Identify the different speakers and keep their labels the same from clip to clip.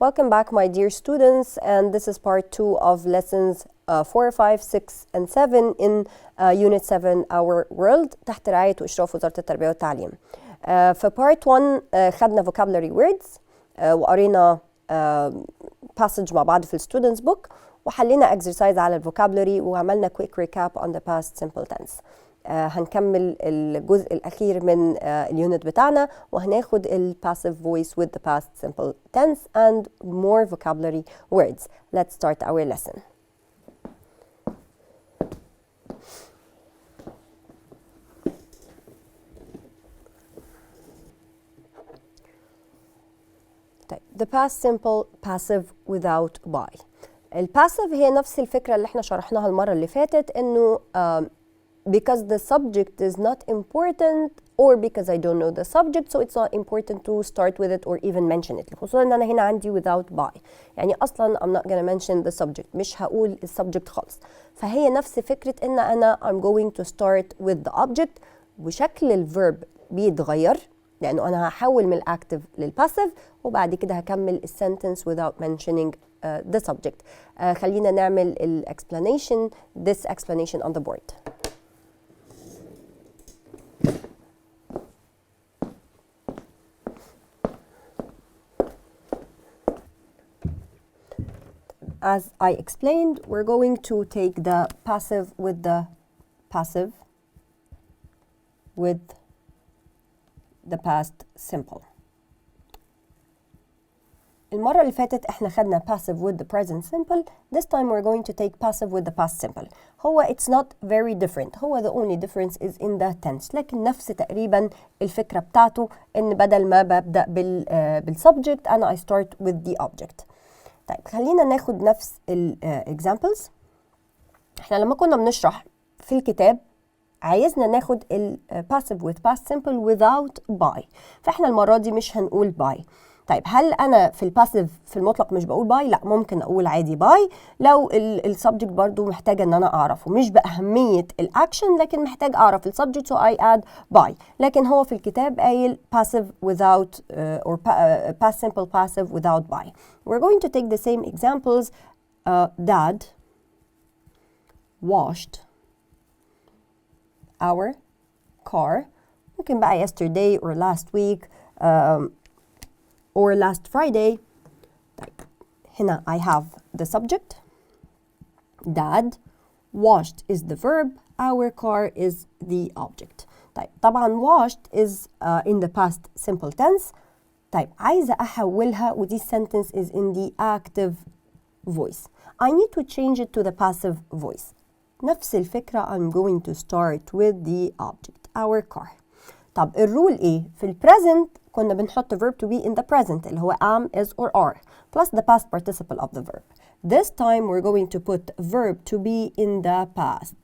Speaker 1: Welcome back, my dear students, and this is part 2 of lessons 4, 5, 6, and 7 in Unit 7 Our World تحت رعاية وإشراف وزارة التربية والتعليم. في part 1 خدنا vocabulary words وقرينا passage مع بعض في الستودنتس book وحلينا exercise على vocabulary وعملنا quick recap on the past simple tense. هنكمل الجزء الأخير من اليونت بتاعنا وهناخد ال passive voice with the past simple tense and more vocabulary words. Let's start our lesson. The past simple passive without by. الباسيف هي نفس الفكرة اللي احنا شرحناها المرة اللي فاتت انه because the subject is not important or because I don't know the subject so it's not important to start with it or even mention it. خصوصا ان انا هنا عندي without by يعني اصلا I'm not gonna mention the subject مش هقول السبجكت خالص. فهي نفس فكرة ان انا I'm going to start with the object وشكل الفيرب بيتغير لانه انا هحول من الاكتف للباسيف وبعد كده هكمل السنتنس without mentioning the subject. خلينا نعمل ال explanation this explanation on the board. As I explained, we're going to take the passive with the passive with the past simple. المرة اللي فاتت احنا خدنا passive with the present simple. This time we're going to take passive with the past simple. هو it's not very different. هو the only difference is in the tense. لكن نفس تقريبا الفكرة بتاعته ان بدل ما ببدأ بالsubject أنا I start with the object. طيب خلينا ناخد نفس examples. احنا لما كنا بنشرح في الكتاب عايزنا ناخد passive with past simple without by. فاحنا المرة دي مش هنقول by. طيب هل انا في الباسيف في المطلق مش بقول باي؟ لا ممكن اقول عادي باي لو السبجكت برضو محتاجه ان انا اعرفه مش باهميه الاكشن لكن محتاج اعرف السبجكت so I add باي. لكن هو في الكتاب قايل passive without or past simple passive without by. We're going to take the same examples. Dad washed our car. ممكن بقى yesterday or last week or last Friday. طيب هنا I have the subject. Dad washed is the verb. Our car is the object. طيب طبعا washed is in the past simple tense. طيب عايزة أحولها ودي sentence is in the active voice. I need to change it to the passive voice. نفس الفكرة I'm going to start with the object our car. طب الرول ايه؟ في البريزنت كنا بنحط verb to be in the present اللي هو am, is or are plus the past participle of the verb. This time we're going to put verb to be in the past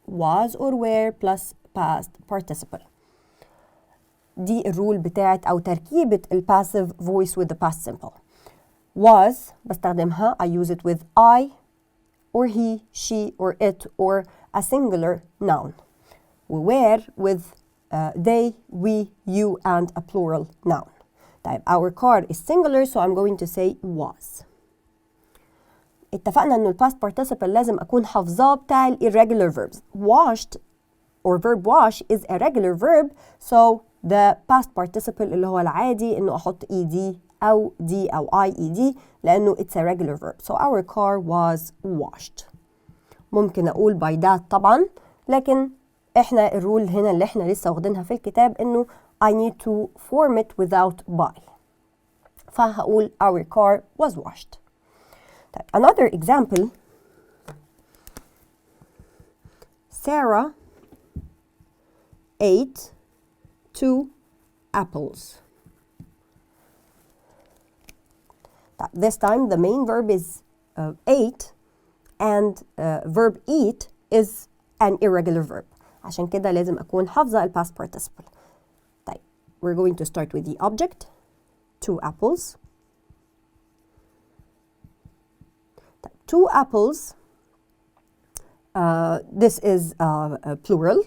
Speaker 1: was or were plus past participle. دي الرول بتاعت أو تركيبة passive voice with the past simple. Was بستخدمها I use it with I or he, she or it or a singular noun. Were with they, we, you and a plural noun. طيب our car is singular so I'm going to say was. اتفقنا انه past participle لازم اكون حافظاه بتاع ال irregular verbs. Washed or verb wash is a regular verb so the past participle اللي هو العادي انه احط ed او d او ied لانه it's a regular verb. So our car was washed. ممكن اقول by that طبعا لكن احنا الرول هنا اللي احنا لسه واخدينها في الكتاب انه I need to form it without by. فهقول our car was washed. طيب another example. Sarah ate 2 apples. طيب this time the main verb is ate and verb eat is an irregular verb. عشان كده لازم أكون حافظة ال past participle. طيب we're going to start with the object 2 apples. طيب 2 apples this is plural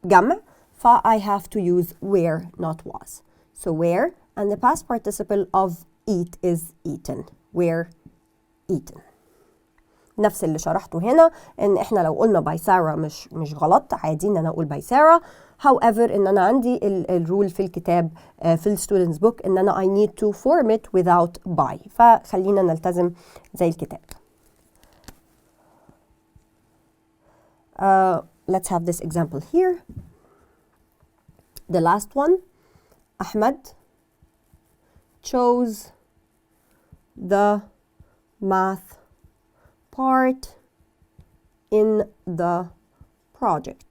Speaker 1: جمع I have to use were not was. So were and the past participle of eat is eaten were eaten. نفس اللي شرحته هنا، ان احنا لو قلنا باي سارة مش غلط، عادي ان انا اقول باي سارة. however ان انا عندي الرول في الكتاب في الستودنتس بوك ان انا I need to form it without by، فخلينا نلتزم زي الكتاب. Let's have this example here. The last one, Ahmed chose the math part in the project.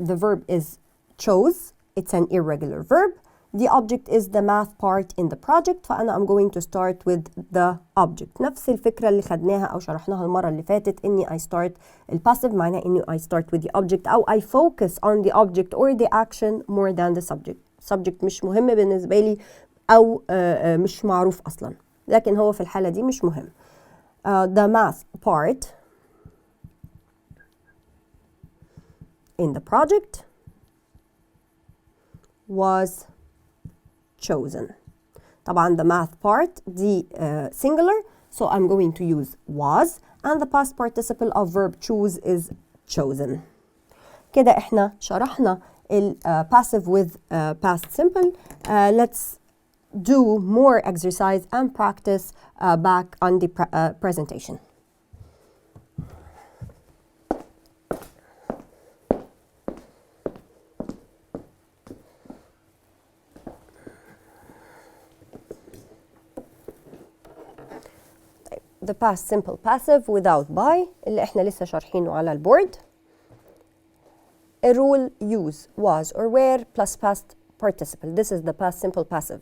Speaker 1: The verb is chose. It's an irregular verb. The object is the math part in the project. فأنا I'm going to start with the object. نفس الفكرة اللي خدناها أو شرحناها المرة اللي فاتت، إني I start الباسيف معناه إني I start with the object، أو I focus on the object or the action more than the subject. subject مش مهم بالنسبة لي أو مش معروف أصلا، لكن هو في الحالة دي مش مهم. The math part in the project was chosen. طبعا the math part دي singular, so I'm going to use was, and the past participle of verb choose is chosen. كده احنا شرحنا passive with past simple. Let's do more exercise and practice back on the presentation. The past simple passive without by اللي احنا لسه شارحينه على البورد. A rule use was or were plus past participle. This is the past simple passive.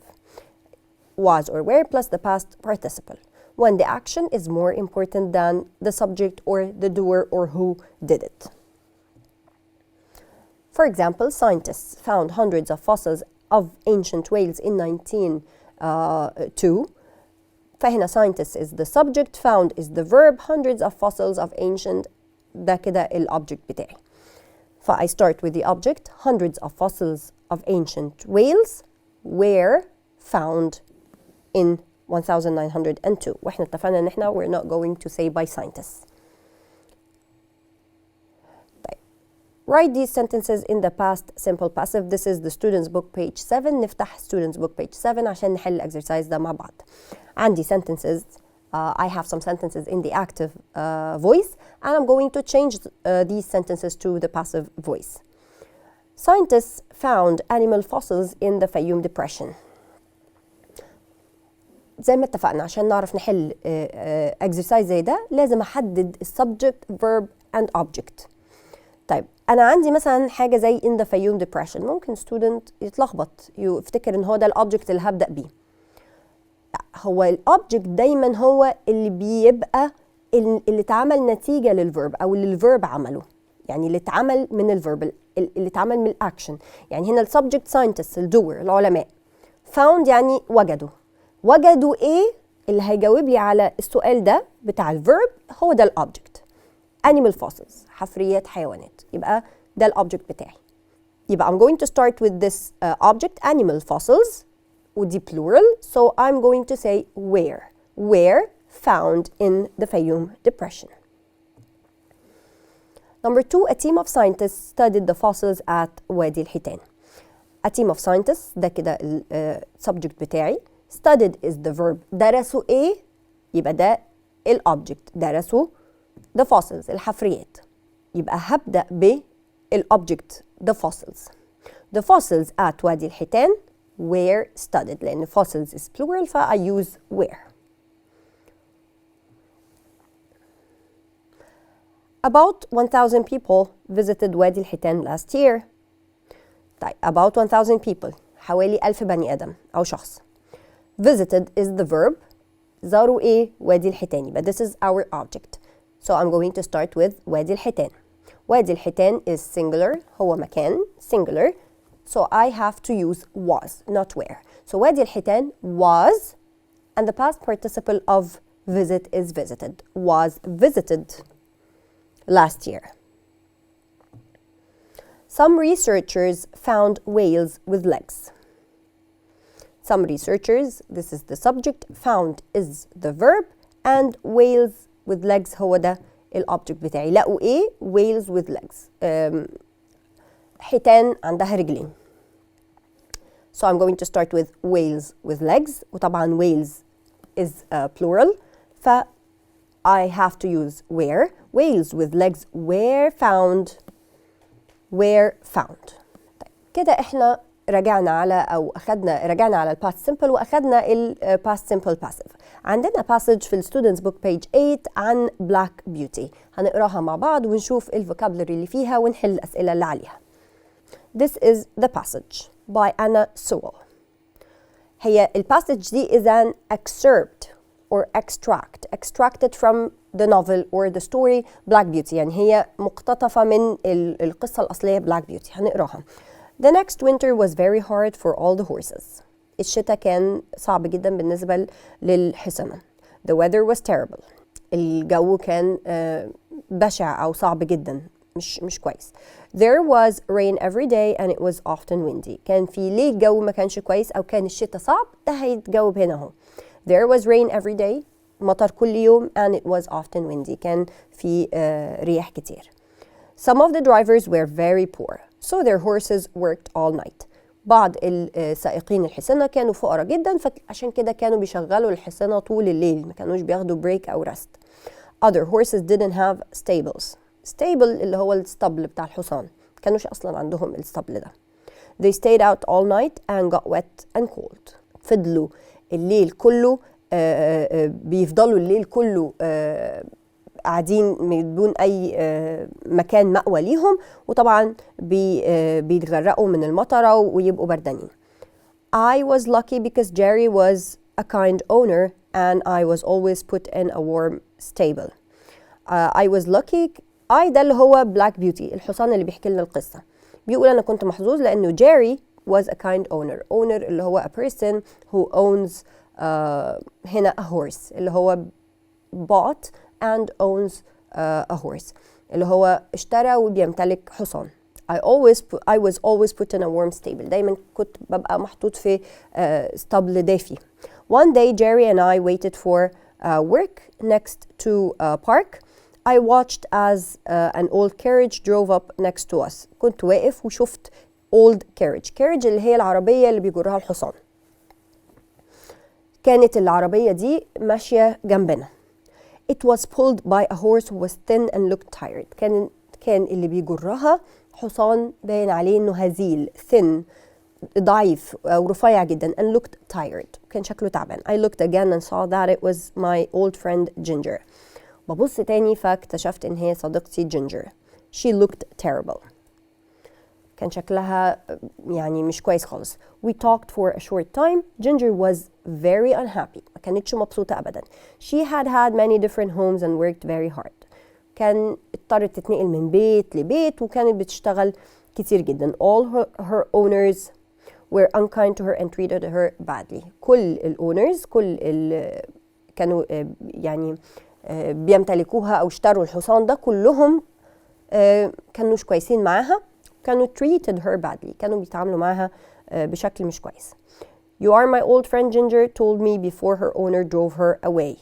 Speaker 1: Was or were plus the past participle. When the action is more important than the subject or the doer or who did it. For example, scientists found hundreds of fossils of ancient whales in 1902. فهنا scientists is the subject, found is the verb, hundreds of fossils of ancient ده كده الobject بتاعي. I start with the object. Hundreds of fossils of ancient whales were found in 1902. واحنا اتفقنا ان احنا we're not going to say by scientists. Write these sentences in the past simple passive. This is the students book page 7. نفتح students book page 7 عشان نحل exercise ده مع بعض. عندي sentences. I have some sentences in the active voice, and I'm going to change these sentences to the passive voice. Scientists found animal fossils in the Fayum Depression. زي ما اتفقنا عشان نعرف نحل exercise زي ده لازم أحدد subject, verb and object. طيب أنا عندي مثلا حاجة زي in the Fayum Depression، ممكن student يتلخبط يفتكر إن هو ده الobject اللي هبدأ بيه. هو الأوبجكت دايما هو اللي بيبقى اللي اتعمل نتيجة للفيرب أو اللي الفيرب عمله، يعني اللي اتعمل من الفيرب، اللي اتعمل من الأكشن. يعني هنا السبجكت ساينتست الدور العلماء، found يعني وجدوا إيه اللي هيجاوب لي على السؤال ده بتاع الفيرب، هو ده الأوبجكت. animal fossils حفريات حيوانات، يبقى ده الأوبجكت بتاعي. يبقى I'm going to start with this object animal fossils ودي plural, so I'm going to say were found in the Fayum Depression. Number 2, a team of scientists studied the fossils at وادي الحيتان. A team of scientists ده كده subject بتاعي. Studied is the verb. درسوا ايه؟ يبقى ده الobject. درسوا the fossils الحفريات. يبقى هبدأ بالobject the fossils. The fossils at وادي الحيتان were studied لأن fossils is plural I use were. About 1,000 people visited وادي الحيتان last year. طيب about 1,000 people حوالي 1000 بني آدم أو شخص. Visited is the verb. زاروا إيه؟ وادي الحيتان. يبقى this is our object. So I'm going to start with وادي الحيتان. وادي الحيتان is singular. هو مكان singular. So I have to use was, not were. So وادي الحيتان was, and the past participle of visit is visited. Was visited last year. Some researchers found whales with legs. Some researchers, this is the subject, found is the verb, and whales with legs هو ده الobject بتاعي. لقوا ايه؟ whales with legs. حيتان عندها رجلين. So I'm going to start with whales with legs. وطبعا whales is plural. ف I have to use where. Whales with legs were found. طيب كده احنا رجعنا على ال past simple واخدنا ال past simple passive. عندنا passage في ال students book page 8 عن black beauty. هنقراها مع بعض ونشوف ال vocabulary اللي فيها ونحل الأسئلة اللي عليها. This is the passage by Anna Sewell. هي ال passage دي is an excerpt or extracted from the novel or the story Black Beauty. يعني هي مقتطفة من القصة الأصلية Black Beauty. هنقراها. The next winter was very hard for all the horses. الشتاء كان صعب جدا بالنسبة للحصنة. The weather was terrible. الجو كان بشع أو صعب جدا مش كويس. There was rain every day and it was often windy. كان في ليه الجو ما كانش كويس أو كان الشتاء صعب ده هيتجاوب هنا اهو. There was rain every day. مطر كل يوم and it was often windy. كان في رياح كتير. Some of the drivers were very poor, so their horses worked all night. بعض السائقين الحصنة كانوا فقراء جدا فعشان كده كانوا بيشغلوا الحصنة طول الليل ما كانوش بياخدوا break أو rest. Other horses didn't have stables. stable اللي هو الاسطبل بتاع الحصان. ما كانوش أصلا عندهم الاسطبل ده. They stayed out all night and got wet and cold. فضلوا الليل كله بيفضلوا الليل كله قاعدين بدون أي مكان مأوى ليهم وطبعا بيتغرقوا من المطرة ويبقوا بردانين. I was lucky because Jerry was a kind owner and I was always put in a warm stable. I was lucky. I ده اللي هو Black Beauty الحصان اللي بيحكي لنا القصة. بيقول أنا كنت محظوظ لأنه Jerry was a kind owner. Owner اللي هو a person who owns هنا a horse اللي هو bought and owns a horse اللي هو اشترى وبيمتلك حصان. I was always put in a warm stable. دايما كنت ببقى محطوط في اسطبل دافي. One day Jerry and I waited for work next to a park. I watched as an old carriage drove up next to us. كنت واقف وشفت old carriage اللي هي العربية اللي بيجرها الحصان. كانت العربية دي ماشية جنبنا. It was pulled by a horse who was thin and looked tired. كان اللي بيجرها حصان باين عليه انه هزيل thin ضعيف أو رفيع جدا and looked tired. كان شكله تعبان. I looked again and saw that it was my old friend Ginger. ببص تاني فاكتشفت ان هي صديقتي Ginger. She looked terrible. كان شكلها يعني مش كويس خالص. We talked for a short time. Ginger was very unhappy. ما كانتش مبسوطة أبدا. She had many different homes and worked very hard. كان اضطرت تتنقل من بيت لبيت وكانت بتشتغل كتير جدا. All her owners were unkind to her and treated her badly. كل الأونرز كانوا يعني بيمتلكوها أو اشتروا الحصان ده كلهم كانوش كويسين معاها. كانوا treated her badly. كانوا بيتعاملوا معاها بشكل مش كويس. You are my old friend Ginger told me before her owner drove her away.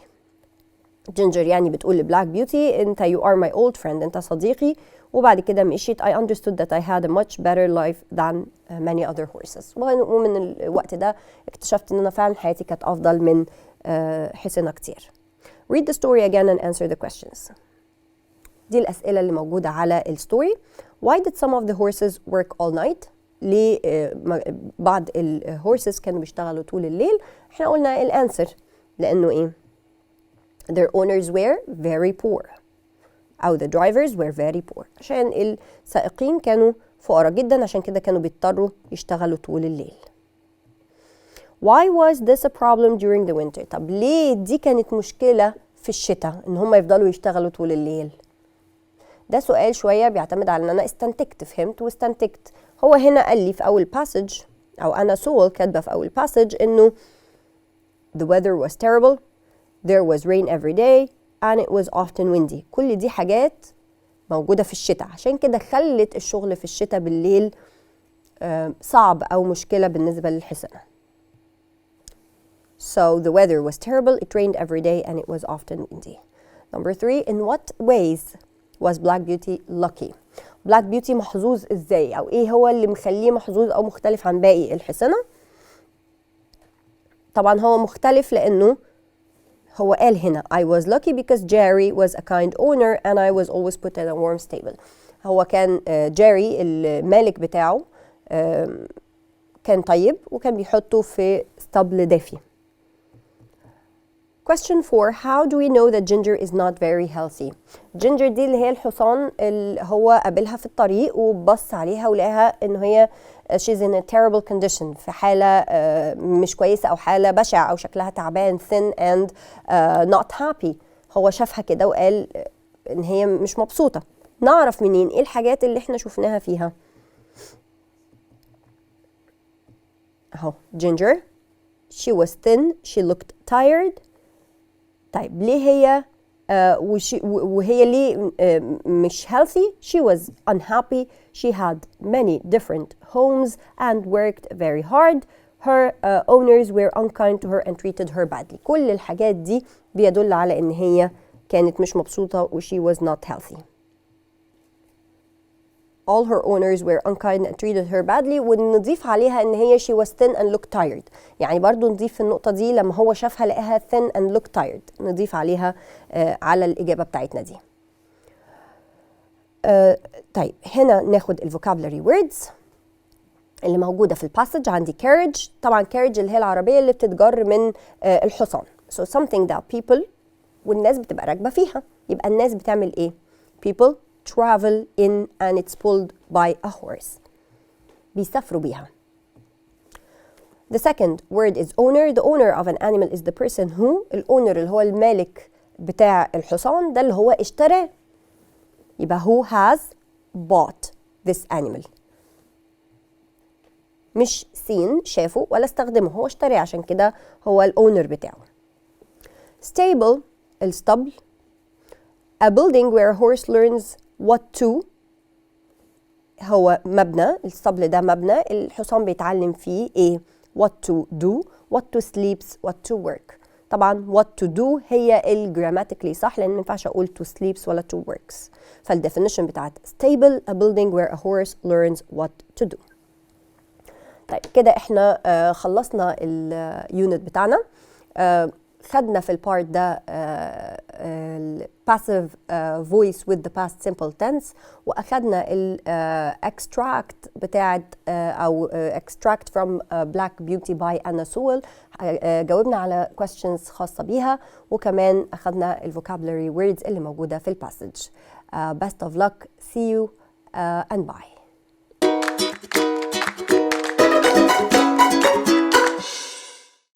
Speaker 1: Ginger يعني بتقول لبلاك بيوتي انت you are my old friend انت صديقي وبعد كده مشيت. I understood that I had a much better life than many other horses. ومن الوقت ده اكتشفت ان انا فعلا حياتي كانت افضل من حصنة كتير. Read the story again and answer the questions. دي الأسئلة اللي موجودة على الستوري. Why did some of the horses work all night? ليه بعض الهورسز كانوا بيشتغلوا طول الليل؟ احنا قلنا الانسر لأنه ايه؟ Their owners were very poor. أو the drivers were very poor. عشان السائقين كانوا فقراء جدا عشان كده كانوا بيضطروا يشتغلوا طول الليل. Why was this a problem during the winter? طب ليه دي كانت مشكلة في الشتاء إن هم يفضلوا يشتغلوا طول الليل؟ ده سؤال شوية بيعتمد على إن أنا استنتجت فهمت واستنتجت. هو هنا قال لي في أول passage أو أنا سول كاتبة في أول passage إنه the weather was terrible, there was rain every day and it was often windy. كل دي حاجات موجودة في الشتاء، عشان كده خلت الشغل في الشتاء بالليل صعب أو مشكلة بالنسبة للحسنة. So the weather was terrible, it rained every day and it was often windy. Number 3, in what ways was Black Beauty lucky? Black Beauty محظوظ ازاي، او ايه هو اللي مخليه محظوظ او مختلف عن باقي الحسنة؟ طبعا هو مختلف لانه هو قال هنا I was lucky because Jerry was a kind owner and I was always put in a warm stable. هو كان جيري المالك بتاعه كان طيب وكان بيحطه في اسطبل دافي. Question 4, how do we know that Ginger is not very healthy? Ginger دي اللي هي الحصان اللي هو قابلها في الطريق وبص عليها ولقاها ان هي she's in a terrible condition، في حالة مش كويسة أو حالة بشعة أو شكلها تعبان thin and not happy. هو شافها كده وقال إن هي مش مبسوطة. نعرف منين إيه الحاجات اللي إحنا شفناها فيها؟ أهو Ginger she was thin, she looked tired. طيب ليه هي وهي ليه مش healthy؟ She was unhappy, she had many different homes and worked very hard. Her owners were unkind to her and treated her badly. كل الحاجات دي بيدل على إن هي كانت مش مبسوطة و she was not healthy. All her owners were unkind and treated her badly. ونضيف عليها إن هي she was thin and looked tired. يعني برضو نضيف في النقطة دي لما هو شافها لقاها thin and looked tired، نضيف عليها على الإجابة بتاعتنا دي. طيب هنا ناخد الفوكابلري words اللي موجودة في الباسج. عندي carriage، طبعا carriage اللي هي العربية اللي بتتجر من الحصان. So something that people والناس بتبقى راكبة فيها. يبقى الناس بتعمل إيه؟ People travel in and it's pulled by a horse. بيسافروا بيها. The second word is owner. The owner of an animal is the person who. الأونر اللي هو المالك بتاع الحصان ده اللي هو اشتراه. يبقى who has bought this animal. مش seen شافه ولا استخدمه، هو اشتراه عشان كده هو الأونر بتاعه. Stable الاسطبل. A building where a horse learns what to. هو مبنى، الاسطبل ده مبنى الحصان بيتعلم فيه ايه؟ what to do, what to sleeps, what to work. طبعا what to do هي الجراماتيكلي صح لان ما ينفعش اقول to sleeps ولا to works. فالديفينيشن بتاعت stable a building where a horse learns what to do. طيب كده احنا خلصنا اليونت بتاعنا. خدنا في البارت ده passive voice with the past simple tense، واخدنا extract بتاعت او extract from Black Beauty by Anna Sewell. جاوبنا على questions خاصة بيها، وكمان اخدنا vocabulary words اللي موجودة في الباسج. Best of luck, see you and bye.